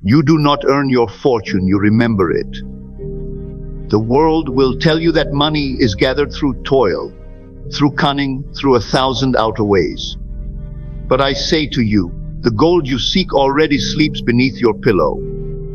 You do not earn your fortune, you remember it. The world will tell you that money is gathered through toil, through cunning, through 1,000 outer ways. But I say to you, the gold you seek already sleeps beneath your pillow,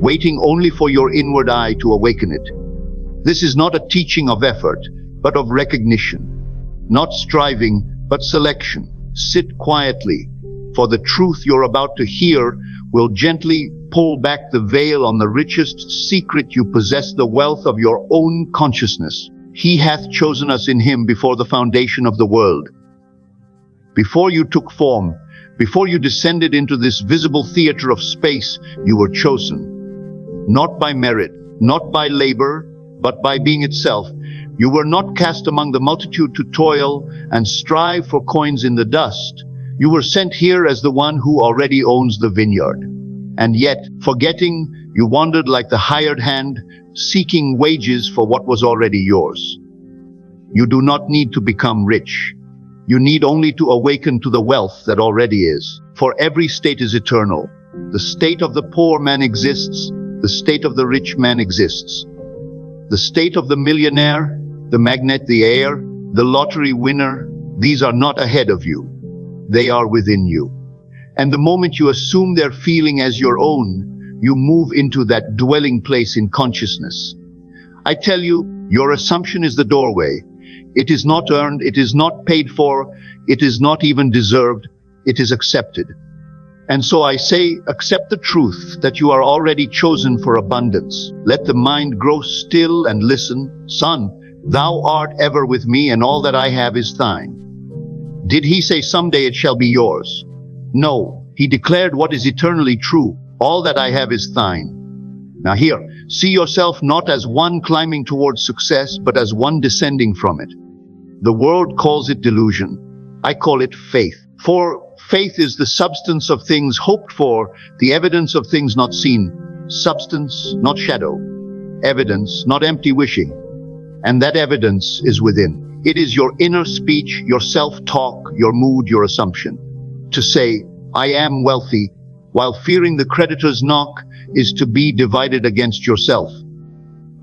waiting only for your inward eye to awaken it. This is not a teaching of effort, but of recognition. Not striving, but selection. Sit quietly, for the truth you're about to hear will gently pull back the veil on the richest secret you possess, the wealth of your own consciousness. He hath chosen us in him before the foundation of the world. Before you took form, before you descended into this visible theater of space, you were chosen. Not by merit, not by labor, but by being itself. You were not cast among the multitude to toil and strive for coins in the dust. You were sent here as the one who already owns the vineyard. And yet, forgetting, you wandered like the hired hand, seeking wages for what was already yours. You do not need to become rich. You need only to awaken to the wealth that already is. For every state is eternal. The state of the poor man exists. The state of the rich man exists. The state of the millionaire, the magnate, the heir, the lottery winner, these are not ahead of you. They are within you. And the moment you assume their feeling as your own, you move into that dwelling place in consciousness. I tell you, your assumption is the doorway. It is not earned, it is not paid for, it is not even deserved, it is accepted. And so I say, accept the truth that you are already chosen for abundance. Let the mind grow still and listen. Son, thou art ever with me, and all that I have is thine. Did he say someday it shall be yours? No, he declared what is eternally true. All that I have is thine. Now here, see yourself not as one climbing towards success, but as one descending from it. The world calls it delusion. I call it faith. For faith is the substance of things hoped for, the evidence of things not seen. Substance, not shadow. Evidence, not empty wishing. And that evidence is within. It is your inner speech, your self-talk, your mood, your assumption. To say, I am wealthy, while fearing the creditor's knock, is to be divided against yourself.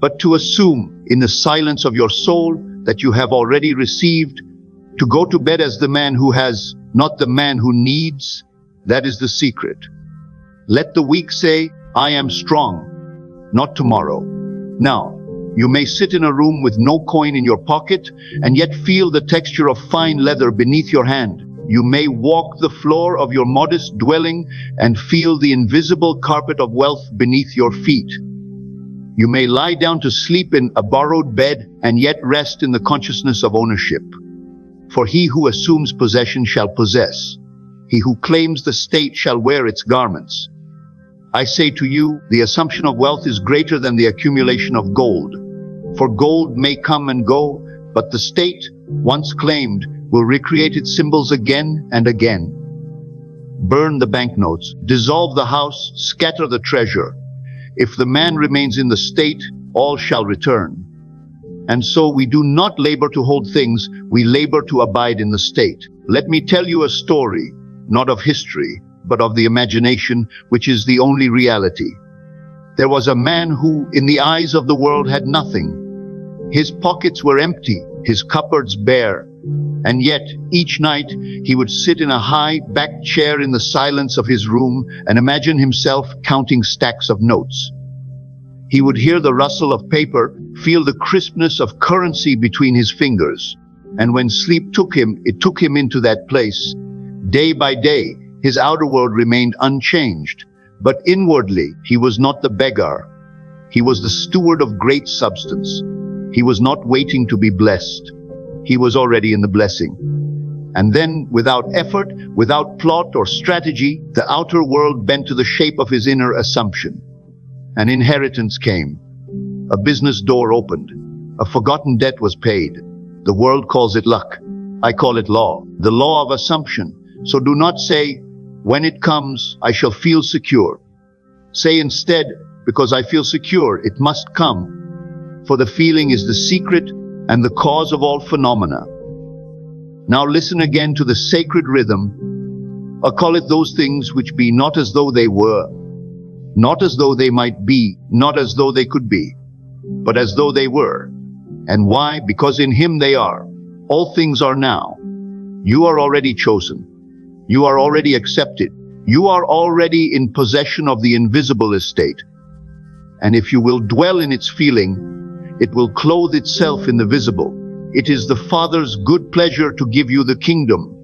But to assume, in the silence of your soul, that you have already received, to go to bed as the man who has, not the man who needs, that is the secret. Let the weak say, I am strong, not tomorrow. Now, you may sit in a room with no coin in your pocket, and yet feel the texture of fine leather beneath your hand. You may walk the floor of your modest dwelling and feel the invisible carpet of wealth beneath your feet. You may lie down to sleep in a borrowed bed and yet rest in the consciousness of ownership. For he who assumes possession shall possess. He who claims the state shall wear its garments. I say to you, the assumption of wealth is greater than the accumulation of gold. For gold may come and go, but the state, once claimed, will recreate its symbols again and again. Burn the banknotes, dissolve the house, scatter the treasure. If the man remains in the state, all shall return. And so we do not labor to hold things, we labor to abide in the state. Let me tell you a story, not of history, but of the imagination, which is the only reality. There was a man who, in the eyes of the world, had nothing. His pockets were empty, his cupboards bare. And yet, each night, he would sit in a high-backed chair in the silence of his room and imagine himself counting stacks of notes. He would hear the rustle of paper, feel the crispness of currency between his fingers. And when sleep took him, it took him into that place. Day by day, his outer world remained unchanged. But inwardly, he was not the beggar. He was the steward of great substance. He was not waiting to be blessed. He was already in the blessing. And then, without effort, without plot or strategy, the outer world bent to the shape of his inner assumption. An inheritance came. A business door opened. A forgotten debt was paid. The world calls it luck. I call it law. The law of assumption. So do not say, when it comes, I shall feel secure. Say instead, because I feel secure, it must come. For the feeling is the secret and the cause of all phenomena. Now listen again to the sacred rhythm, or call it those things which be not as though they were. not as though they might be, not as though they could be, but as though they were. And why? Because in him they are. All things are now. You are already chosen. You are already accepted. You are already in possession of the invisible estate. And if you will dwell in its feeling, it will clothe itself in the visible. It is the Father's good pleasure to give you the kingdom,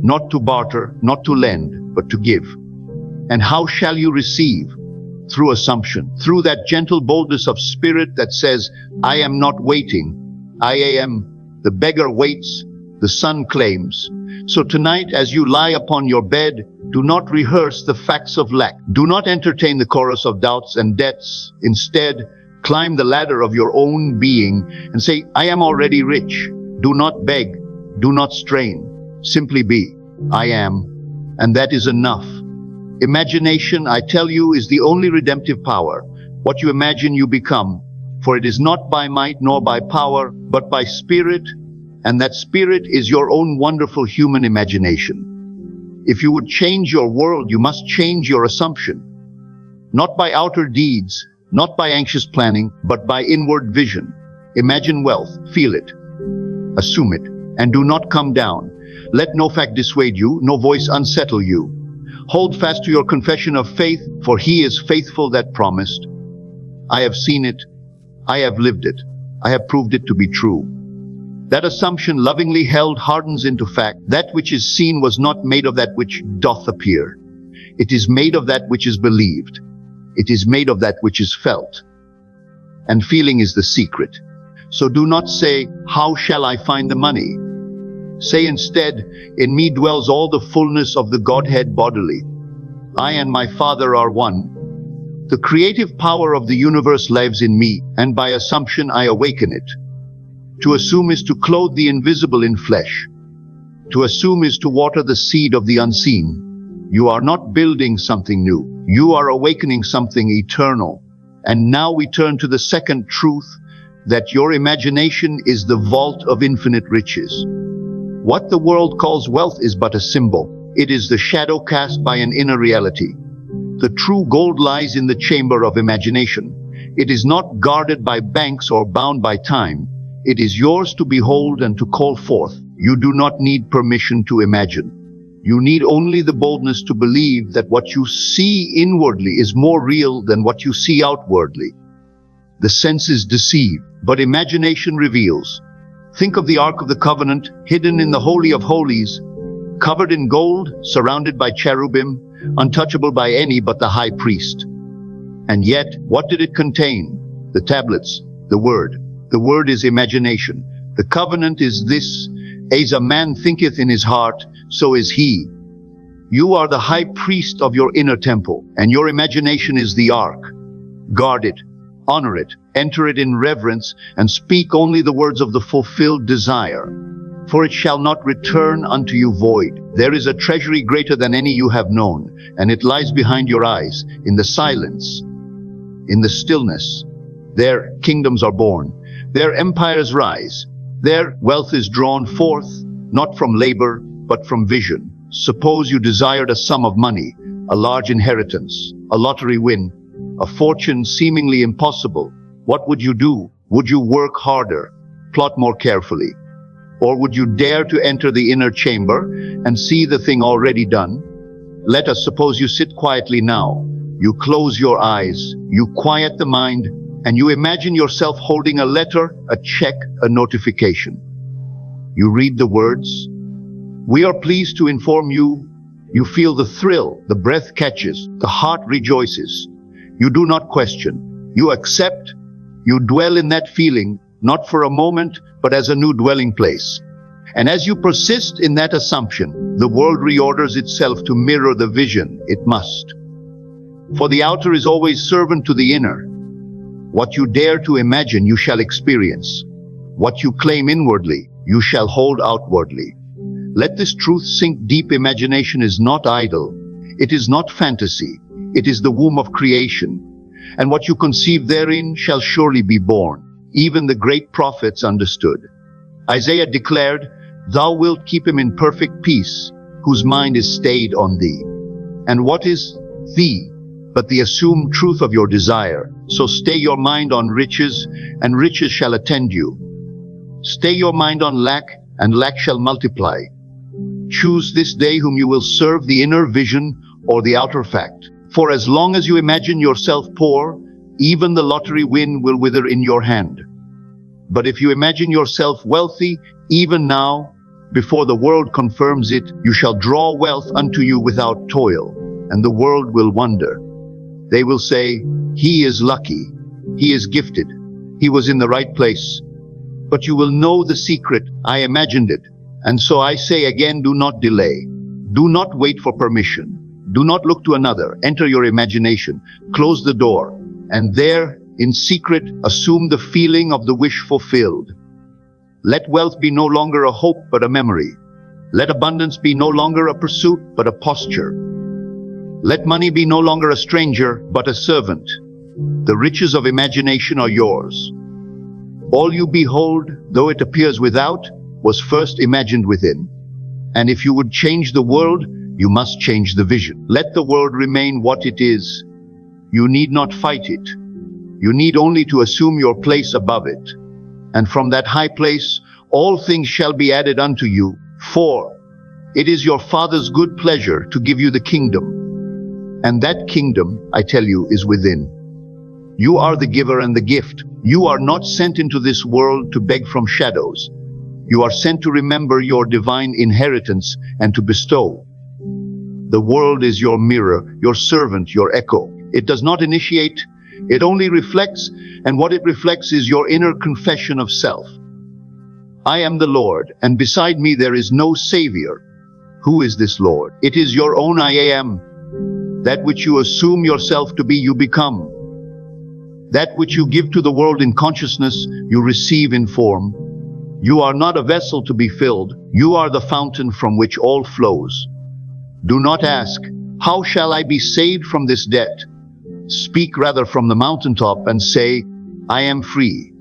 not to barter, not to lend, but to give. And how shall you receive? Through assumption, through that gentle boldness of spirit that says, I am not waiting, I am. The beggar waits, the son claims. So tonight, as you lie upon your bed, do not rehearse the facts of lack. Do not entertain the chorus of doubts and debts. Instead, climb the ladder of your own being and say, I am already rich. Do not beg, do not strain. Simply be. I am. And that is enough. Imagination, I tell you, is the only redemptive power. What you imagine, you become. For it is not by might nor by power, but by spirit. And that spirit is your own wonderful human imagination. If you would change your world, you must change your assumption. Not by outer deeds, not by anxious planning, but by inward vision. Imagine wealth, feel it, assume it, and do not come down. Let no fact dissuade you, no voice unsettle you. Hold fast to your confession of faith, for he is faithful that promised. I have seen it, I have lived it, I have proved it to be true. That assumption lovingly held hardens into fact. That which is seen was not made of that which doth appear. It is made of that which is believed. It is made of that which is felt. And feeling is the secret. So do not say, how shall I find the money? Say instead, in me dwells all the fullness of the Godhead bodily. I and my Father are one. The creative power of the universe lives in me, and by assumption I awaken it. To assume is to clothe the invisible in flesh. To assume is to water the seed of the unseen. You are not building something new. You are awakening something eternal. And now we turn to the second truth, that your imagination is the vault of infinite riches. What the world calls wealth is but a symbol. It is the shadow cast by an inner reality. The true gold lies in the chamber of imagination. It is not guarded by banks or bound by time. It is yours to behold and to call forth. You do not need permission to imagine. You need only the boldness to believe that what you see inwardly is more real than what you see outwardly. The senses deceive, but imagination reveals. Think of the Ark of the Covenant, hidden in the Holy of Holies, covered in gold, surrounded by cherubim, untouchable by any but the high priest. And yet, what did it contain? The tablets, the Word. The Word is imagination. The covenant is this: as a man thinketh in his heart, so is he. You are the high priest of your inner temple, and your imagination is the ark. Guard it, honor it, enter it in reverence, and speak only the words of the fulfilled desire. For it shall not return unto you void. There is a treasury greater than any you have known, and it lies behind your eyes, in the silence, in the stillness. There kingdoms are born. There empires rise. There wealth is drawn forth, not from labor, but from vision. Suppose you desired a sum of money, a large inheritance, a lottery win, a fortune seemingly impossible. What would you do? Would you work harder, plot more carefully? Or would you dare to enter the inner chamber and see the thing already done? Let us suppose you sit quietly now. You close your eyes, you quiet the mind, and you imagine yourself holding a letter, a check, a notification. You read the words. We are pleased to inform you. You feel the thrill, the breath catches, the heart rejoices. You do not question. You accept. You dwell in that feeling, not for a moment, but as a new dwelling place. And as you persist in that assumption, the world reorders itself to mirror the vision it must. For the outer is always servant to the inner. What you dare to imagine, you shall experience. What you claim inwardly, you shall hold outwardly. Let this truth sink deep. Imagination is not idle. It is not fantasy. It is the womb of creation. And what you conceive therein shall surely be born. Even the great prophets understood. Isaiah declared, Thou wilt keep him in perfect peace, whose mind is stayed on thee. And what is thee? but the assumed truth of your desire. So stay your mind on riches, and riches shall attend you. Stay your mind on lack, and lack shall multiply. Choose this day whom you will serve, the inner vision or the outer fact. For as long as you imagine yourself poor, even the lottery win will wither in your hand. But if you imagine yourself wealthy, even now, before the world confirms it, you shall draw wealth unto you without toil, and the world will wonder. They will say, he is lucky, he is gifted, he was in the right place. But you will know the secret, I imagined it. And so I say again, do not delay. Do not wait for permission. Do not look to another. Enter your imagination. Close the door. And there, in secret, assume the feeling of the wish fulfilled. Let wealth be no longer a hope, but a memory. Let abundance be no longer a pursuit, but a posture. Let money be no longer a stranger, but a servant. The riches of imagination are yours. All you behold, though it appears without, was first imagined within. And if you would change the world, you must change the vision. Let the world remain what it is. You need not fight it. You need only to assume your place above it. And from that high place, all things shall be added unto you. For it is your Father's good pleasure to give you the kingdom. And that kingdom, I tell you, is within. You are the giver and the gift. You are not sent into this world to beg from shadows. You are sent to remember your divine inheritance and to bestow. The world is your mirror, your servant, your echo. It does not initiate, it only reflects, and what it reflects is your inner confession of self. I am the Lord, and beside me there is no Savior. Who is this Lord? It is your own I am. That which you assume yourself to be, you become. That which you give to the world in consciousness, you receive in form. You are not a vessel to be filled. You are the fountain from which all flows. Do not ask, how shall I be saved from this debt? Speak rather from the mountaintop and say, I am free.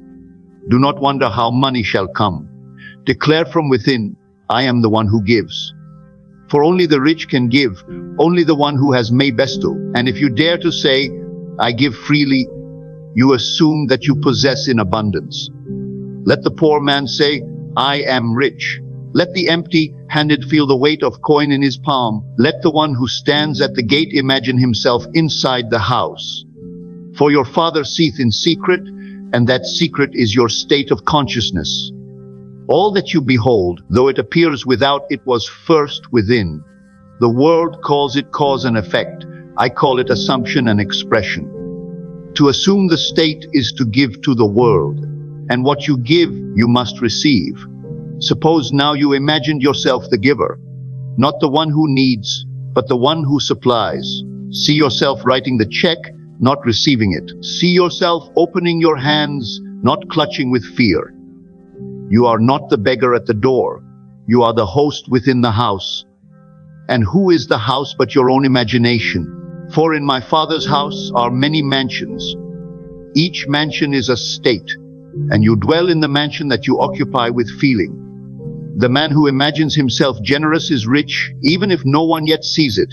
Do not wonder how money shall come. Declare from within, I am the one who gives. For only the rich can give, only the one who has may bestow. And if you dare to say, I give freely, you assume that you possess in abundance. Let the poor man say, I am rich. Let the empty-handed feel the weight of coin in his palm. Let the one who stands at the gate imagine himself inside the house. For your Father seeth in secret, and that secret is your state of consciousness. All that you behold, though it appears without, it was first within. The world calls it cause and effect. I call it assumption and expression. To assume the state is to give to the world. And what you give, you must receive. Suppose now you imagined yourself the giver, not the one who needs, but the one who supplies. See yourself writing the check, not receiving it. See yourself opening your hands, not clutching with fear. You are not the beggar at the door. You are the host within the house. And who is the house but your own imagination? For in my Father's house are many mansions. Each mansion is a state, and you dwell in the mansion that you occupy with feeling. The man who imagines himself generous is rich, even if no one yet sees it.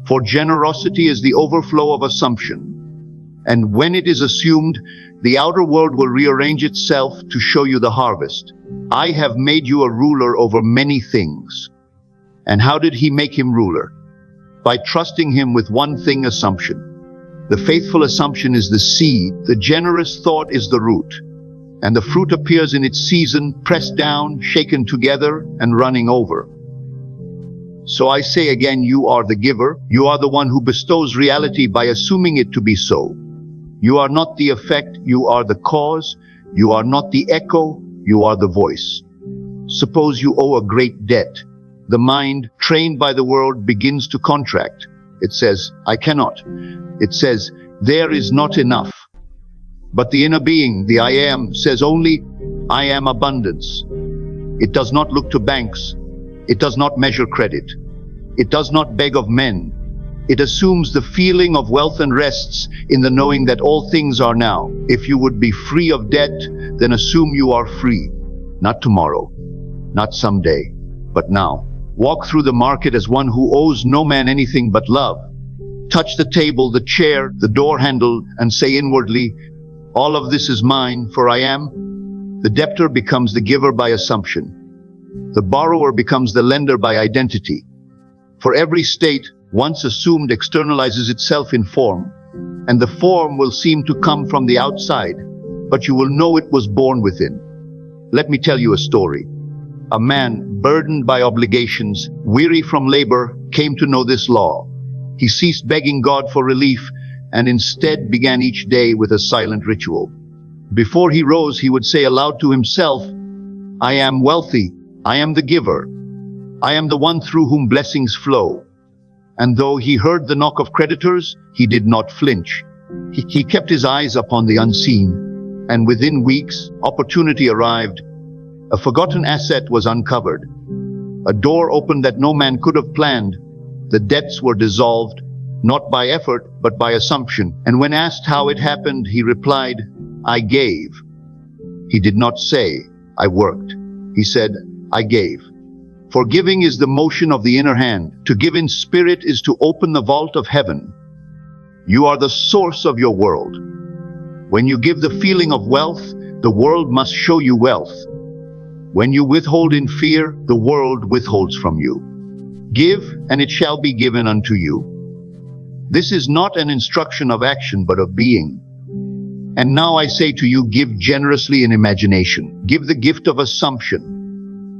For generosity is the overflow of assumption. And when it is assumed, the outer world will rearrange itself to show you the harvest. I have made you a ruler over many things. And how did he make him ruler? By trusting him with one thing, assumption. The faithful assumption is the seed, the generous thought is the root. And the fruit appears in its season, pressed down, shaken together, and running over. So I say again, you are the giver. You are the one who bestows reality by assuming it to be so. You are not the effect, you are the cause. You are not the echo, you are the voice. Suppose you owe a great debt. The mind, trained by the world, begins to contract. It says, I cannot. It says, there is not enough. But the inner being, the I am, says only, I am abundance. It does not look to banks. It does not measure credit. It does not beg of men. It assumes the feeling of wealth and rests in the knowing that all things are now. If you would be free of debt, then assume you are free. Not tomorrow, not someday, but now. Walk through the market as one who owes no man anything but love. touch the table, the chair, the door handle, and say inwardly, "All of this is mine, for I am." The debtor becomes the giver by assumption. The borrower becomes the lender by identity. For every state, once assumed, externalizes itself in form, and the form will seem to come from the outside, but you will know it was born within. Let me tell you a story. A man, burdened by obligations, weary from labor, came to know this law. He ceased begging God for relief and instead began each day with a silent ritual. Before he rose, he would say aloud to himself, "I am wealthy. I am the giver. I am the one through whom blessings flow." And though he heard the knock of creditors, he did not flinch. He kept his eyes upon the unseen, and within weeks, opportunity arrived. A forgotten asset was uncovered. A door opened that no man could have planned. The debts were dissolved, not by effort, but by assumption. And when asked how it happened, he replied, "I gave." He did not say, "I worked." He said, "I gave." For giving is the motion of the inner hand. To give in spirit is to open the vault of heaven. You are the source of your world. When you give the feeling of wealth, the world must show you wealth. When you withhold in fear, the world withholds from you. Give, and it shall be given unto you. This is not an instruction of action, but of being. And now I say to you, give generously in imagination. Give the gift of assumption.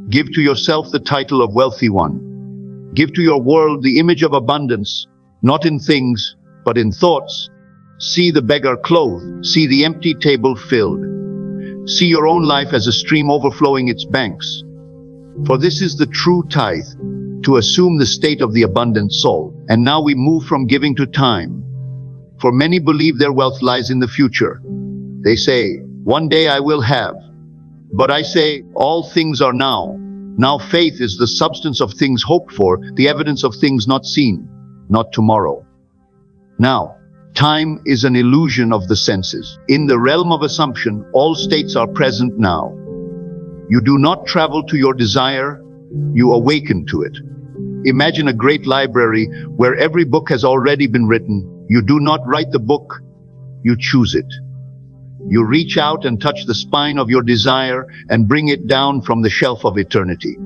Give to yourself the title of wealthy one. Give to your world the image of abundance, not in things, but in thoughts. See the beggar clothed. See the empty table filled. See your own life as a stream overflowing its banks. For this is the true tithe, to assume the state of the abundant soul. And now we move from giving to time. For many believe their wealth lies in the future. They say, "One day I will have." But I say, all things are now. Now faith is the substance of things hoped for, the evidence of things not seen, not tomorrow. Now, time is an illusion of the senses. In the realm of assumption, all states are present now. You do not travel to your desire, you awaken to it. Imagine a great library where every book has already been written. You do not write the book, you choose it. You reach out and touch the spine of your desire and bring it down from the shelf of eternity.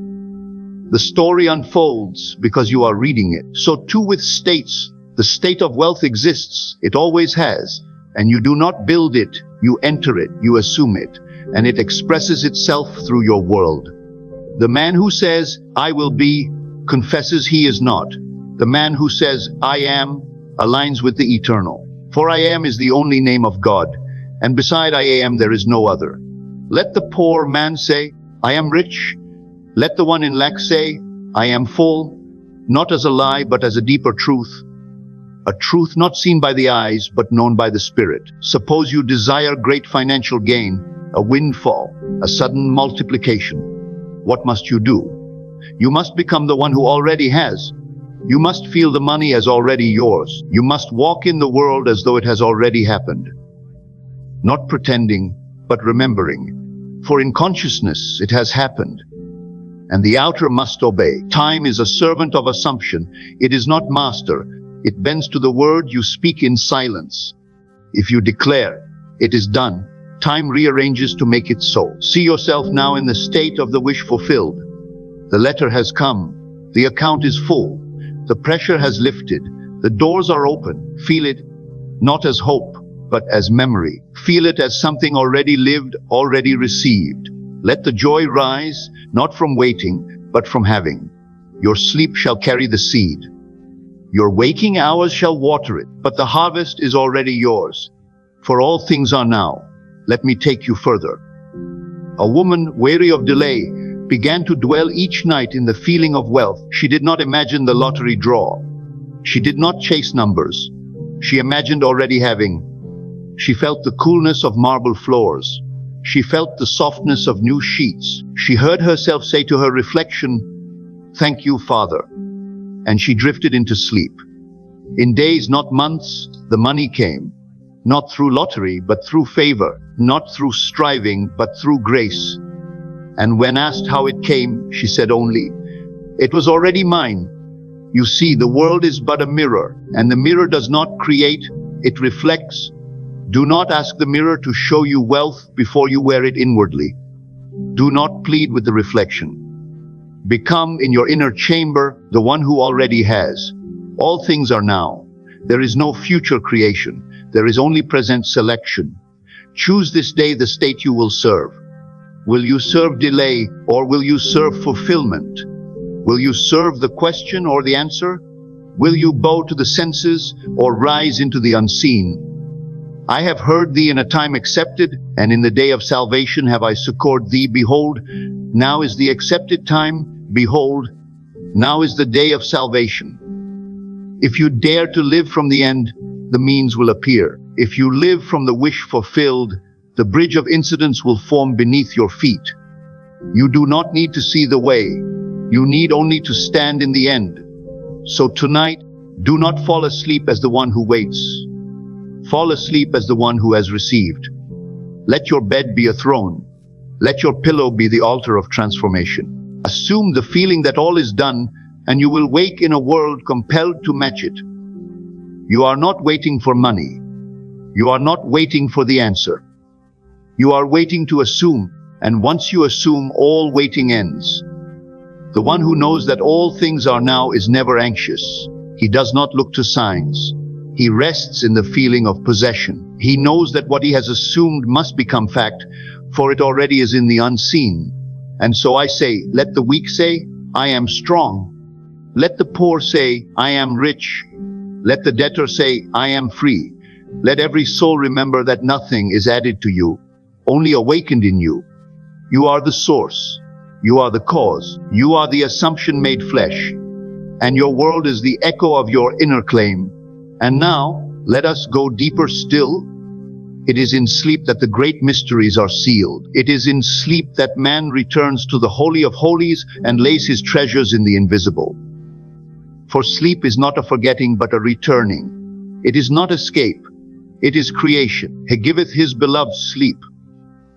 The story unfolds because you are reading it. So too with states. The state of wealth exists, it always has, and you do not build it, you enter it, you assume it, and it expresses itself through your world. The man who says, "I will be," confesses he is not. The man who says, "I am," aligns with the eternal. For I am is the only name of God, and beside I am there is no other. Let the poor man say, "I am rich." Let the one in lack say, "I am full," not as a lie, but as a deeper truth. A truth not seen by the eyes, but known by the Spirit. Suppose you desire great financial gain, a windfall, a sudden multiplication. What must you do? You must become the one who already has. You must feel the money as already yours. You must walk in the world as though it has already happened. Not pretending, but remembering. For in consciousness it has happened. And the outer must obey. Time is a servant of assumption. It is not master. It bends to the word you speak in silence. If you declare, "It is done," time rearranges to make it so. See yourself now in the state of the wish fulfilled. The letter has come. The account is full. The pressure has lifted. The doors are open. Feel it, not as hope, but as memory. Feel it as something already lived, already received. Let the joy rise, not from waiting, but from having. Your sleep shall carry the seed. Your waking hours shall water it, but the harvest is already yours. For all things are now. Let me take you further. A woman, weary of delay, began to dwell each night in the feeling of wealth. She did not imagine the lottery draw. She did not chase numbers. She imagined already having. She felt the coolness of marble floors. She felt the softness of new sheets. She heard herself say to her reflection, "Thank you, Father." And she drifted into sleep. In days, not months, the money came. Not through lottery, but through favor. Not through striving, but through grace. And when asked how it came, she said only, "It was already mine." You see, the world is but a mirror, and the mirror does not create, it reflects. Do not ask the mirror to show you wealth before you wear it inwardly. Do not plead with the reflection. Become, in your inner chamber, the one who already has. All things are now. There is no future creation. There is only present selection. Choose this day the state you will serve. Will you serve delay, or will you serve fulfillment? Will you serve the question or the answer? Will you bow to the senses, or rise into the unseen? I have heard thee in a time accepted, and in the day of salvation have I succored thee. Behold, now is the accepted time. Behold, now is the day of salvation. If you dare to live from the end, the means will appear. If you live from the wish fulfilled, the bridge of incidents will form beneath your feet. You do not need to see the way. You need only to stand in the end. So tonight, do not fall asleep as the one who waits. Fall asleep as the one who has received. Let your bed be a throne. Let your pillow be the altar of transformation. Assume the feeling that all is done, and you will wake in a world compelled to match it. You are not waiting for money. You are not waiting for the answer. You are waiting to assume, and once you assume, all waiting ends. The one who knows that all things are now is never anxious. He does not look to signs. He rests in the feeling of possession. He knows that what he has assumed must become fact, for it already is in the unseen. And so I say, let the weak say, I am strong. Let the poor say, I am rich. Let the debtor say, I am free. Let every soul remember that nothing is added to you, only awakened in you. You are the source. You are the cause. You are the assumption made flesh. And your world is the echo of your inner claim. And now, let us go deeper still. It is in sleep that the great mysteries are sealed. It is in sleep that man returns to the Holy of Holies and lays his treasures in the invisible. For sleep is not a forgetting but a returning. It is not escape. It is creation. He giveth his beloved sleep.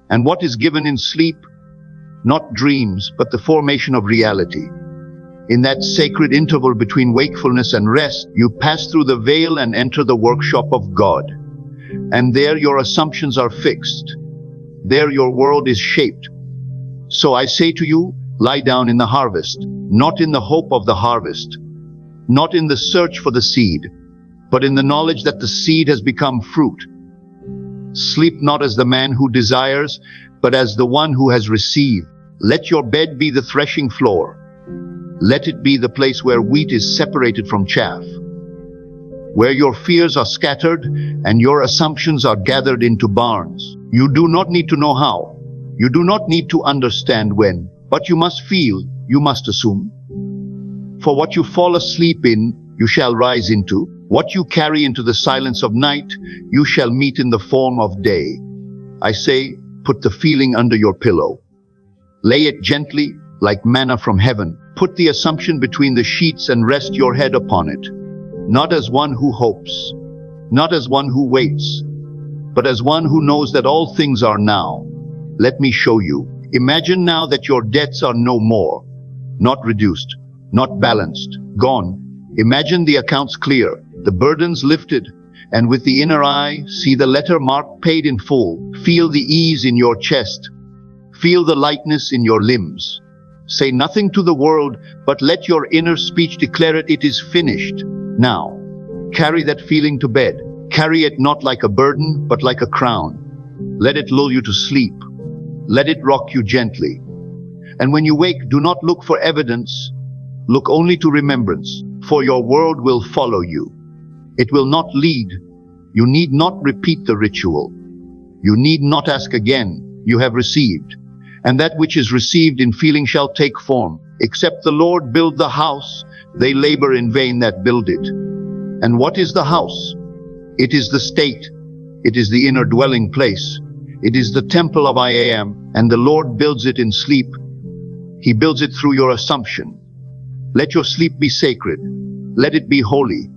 And what is given in sleep? Not dreams, but the formation of reality. In that sacred interval between wakefulness and rest, you pass through the veil and enter the workshop of God. And there your assumptions are fixed. There your world is shaped. So I say to you, lie down in the harvest, not in the hope of the harvest, not in the search for the seed, but in the knowledge that the seed has become fruit. Sleep not as the man who desires, but as the one who has received. Let your bed be the threshing floor. Let it be the place where wheat is separated from chaff, where your fears are scattered and your assumptions are gathered into barns. You do not need to know how. You do not need to understand when, but you must feel, you must assume. For what you fall asleep in, you shall rise into. What you carry into the silence of night, you shall meet in the form of day. I say, put the feeling under your pillow. Lay it gently, like manna from heaven. Put the assumption between the sheets and rest your head upon it. Not as one who hopes, not as one who waits, but as one who knows that all things are now. Let me show you. Imagine now that your debts are no more, not reduced, not balanced, gone. Imagine the accounts clear, the burdens lifted, and with the inner eye, see the letter marked paid in full. Feel the ease in your chest. Feel the lightness in your limbs. Say nothing to the world, but let your inner speech declare it. It is finished. Now, carry that feeling to bed. Carry it not like a burden, but like a crown. Let it lull you to sleep. Let it rock you gently. And when you wake, do not look for evidence. Look only to remembrance, for your world will follow you. It will not lead. You need not repeat the ritual. You need not ask again. You have received. And that which is received in feeling shall take form. Except the Lord build the house, they labor in vain that build it. And what is the house? It is the state. It is the inner dwelling place. It is the temple of I am, and the Lord builds it in sleep. He builds it through your assumption. Let your sleep be sacred. Let it be holy.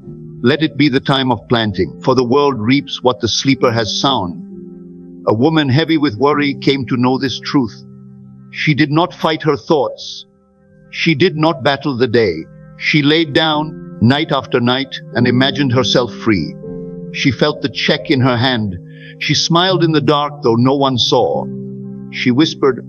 Let it be the time of planting, for the world reaps what the sleeper has sown. A woman heavy with worry came to know this truth. She did not fight her thoughts. She did not battle the day. She laid down night after night and imagined herself free. She felt the check in her hand. She smiled in the dark, though no one saw. She whispered,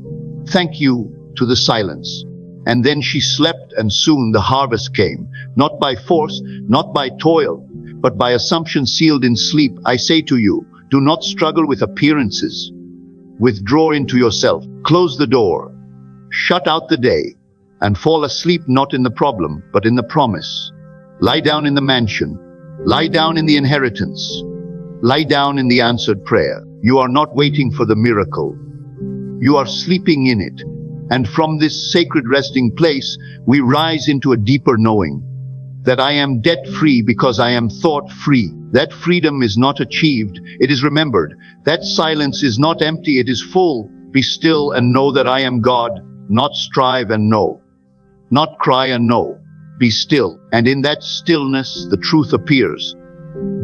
"Thank you," to the silence. And then she slept, and soon the harvest came, not by force, not by toil, but by assumption sealed in sleep. I say to you, do not struggle with appearances. Withdraw into yourself, close the door, shut out the day, and fall asleep not in the problem, but in the promise. Lie down in the mansion, lie down in the inheritance, lie down in the answered prayer. You are not waiting for the miracle. You are sleeping in it. And from this sacred resting place, we rise into a deeper knowing that I am debt-free because I am thought-free. That freedom is not achieved, it is remembered. That silence is not empty, it is full. Be still and know that I am God, not strive and know, not cry and know. Be still, and in that stillness the truth appears.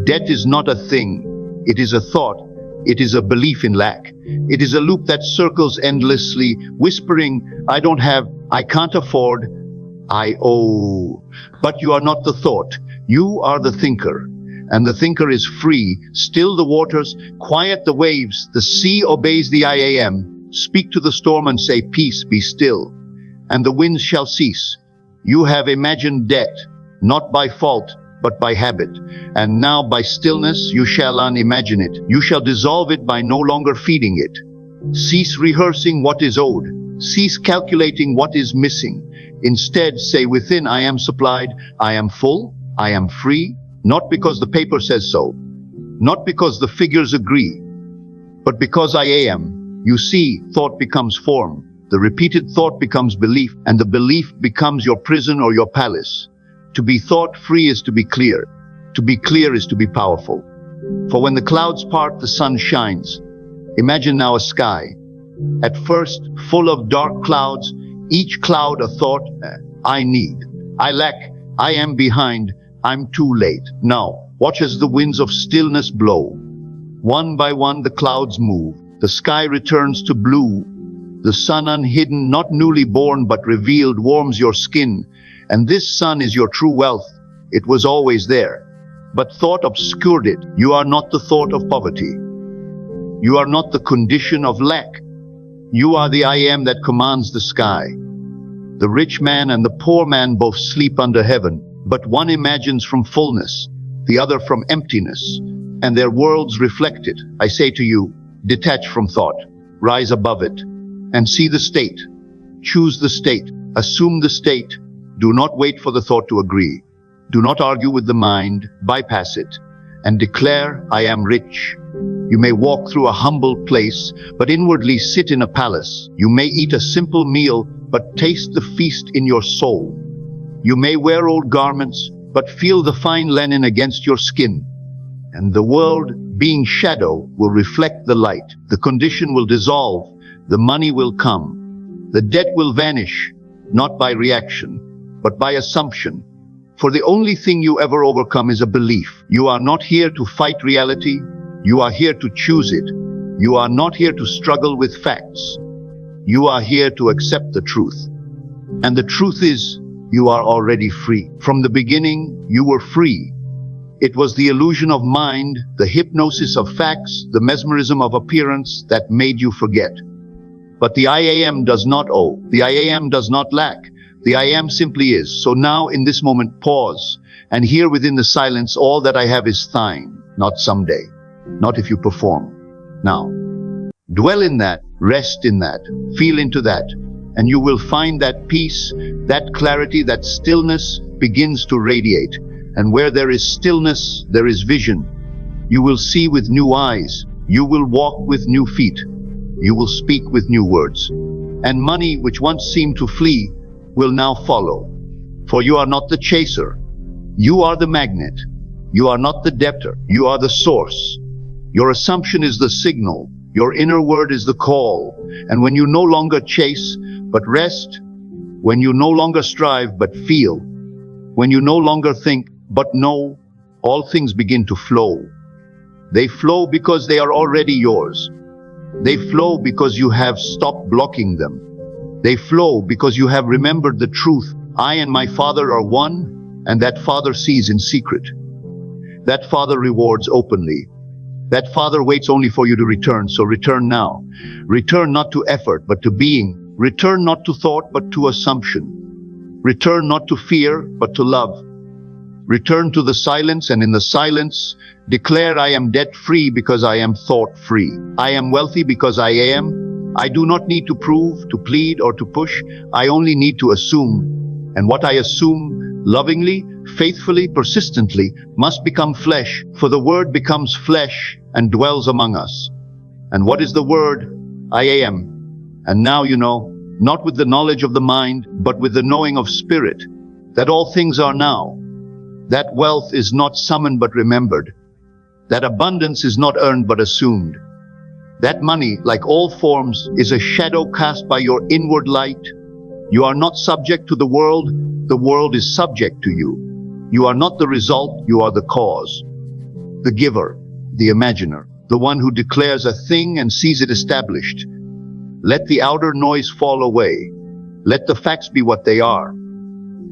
Debt is not a thing, it is a thought. It is a belief in lack. It is a loop that circles endlessly, whispering, I don't have, I can't afford, I owe. But you are not the thought. You are the thinker. And the thinker is free. Still the waters, quiet the waves. The sea obeys the I am. Speak to the storm and say, peace, be still. And the winds shall cease. You have imagined debt, not by fault, but by habit. And now by stillness you shall unimagine it. You shall dissolve it by no longer feeding it. Cease rehearsing what is owed. Cease calculating what is missing. Instead say within, I am supplied, I am full, I am free, not because the paper says so, not because the figures agree, but because I am. You see, thought becomes form. The repeated thought becomes belief, and the belief becomes your prison or your palace. To be thought-free is to be clear. To be clear is to be powerful. For when the clouds part, the sun shines. Imagine now a sky. At first, full of dark clouds, each cloud a thought, I need, I lack, I am behind, I'm too late. Now, watch as the winds of stillness blow. One by one the clouds move. The sky returns to blue. The sun unhidden, not newly born but revealed, warms your skin. And this sun is your true wealth. It was always there. But thought obscured it. You are not the thought of poverty. You are not the condition of lack. You are the I am that commands the sky. The rich man and the poor man both sleep under heaven, but one imagines from fullness, the other from emptiness, and their worlds reflect it. I say to you, detach from thought, rise above it, and see the state. Choose the state, assume the state. Do not wait for the thought to agree. Do not argue with the mind, bypass it, and declare, I am rich. You may walk through a humble place, but inwardly sit in a palace. You may eat a simple meal, but taste the feast in your soul. You may wear old garments, but feel the fine linen against your skin. And the world, being shadow, will reflect the light. The condition will dissolve. The money will come. The debt will vanish, not by reaction, but by assumption. For the only thing you ever overcome is a belief. You are not here to fight reality. You are here to choose it. You are not here to struggle with facts. You are here to accept the truth. And the truth is, you are already free. From the beginning, you were free. It was the illusion of mind, the hypnosis of facts, the mesmerism of appearance that made you forget. But the I am does not owe. The I am does not lack. The I am simply is. So now, in this moment, pause, and hear within the silence, all that I have is thine, not someday, not if you perform. Now, dwell in that, rest in that, feel into that, and you will find that peace, that clarity, that stillness begins to radiate. And where there is stillness, there is vision. You will see with new eyes. You will walk with new feet. You will speak with new words. And money, which once seemed to flee, will now follow. For you are not the chaser. You are the magnet. You are not the debtor. You are the source. Your assumption is the signal. Your inner word is the call. And when you no longer chase, but rest, when you no longer strive, but feel, when you no longer think, but know, all things begin to flow. They flow because they are already yours. They flow because you have stopped blocking them. They flow because you have remembered the truth. I and my Father are one, and that Father sees in secret. That Father rewards openly. That Father waits only for you to return, so return now. Return not to effort, but to being. Return not to thought, but to assumption. Return not to fear, but to love. Return to the silence, and in the silence, declare, I am debt-free because I am thought-free. I am wealthy because I am. I do not need to prove, to plead, or to push. I only need to assume. And what I assume, lovingly, faithfully, persistently, must become flesh, for the Word becomes flesh and dwells among us. And what is the Word? I am. And now you know, not with the knowledge of the mind, but with the knowing of spirit, that all things are now. That wealth is not summoned but remembered. That abundance is not earned but assumed. That money, like all forms, is a shadow cast by your inward light. You are not subject to the world is subject to you. You are not the result, you are the cause. The giver, the imaginer, the one who declares a thing and sees it established. Let the outer noise fall away. Let the facts be what they are.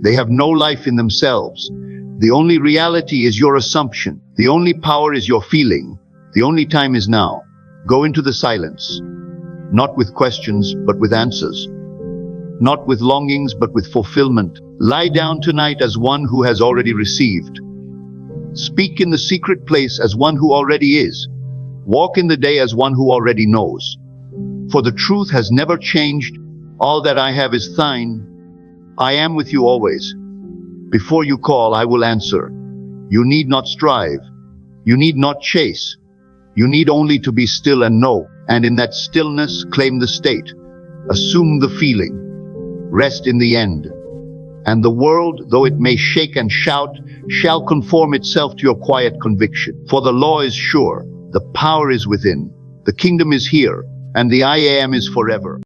They have no life in themselves. The only reality is your assumption. The only power is your feeling. The only time is now. Go into the silence. Not with questions, but with answers. Not with longings, but with fulfillment. Lie down tonight as one who has already received. Speak in the secret place as one who already is. Walk in the day as one who already knows. For the truth has never changed. All that I have is thine. I am with you always. Before you call, I will answer. You need not strive. You need not chase. You need only to be still and know. And in that stillness, claim the state. Assume the feeling. Rest in the end. And the world, though it may shake and shout, shall conform itself to your quiet conviction. For the law is sure. The power is within. The kingdom is here. And the I am is forever.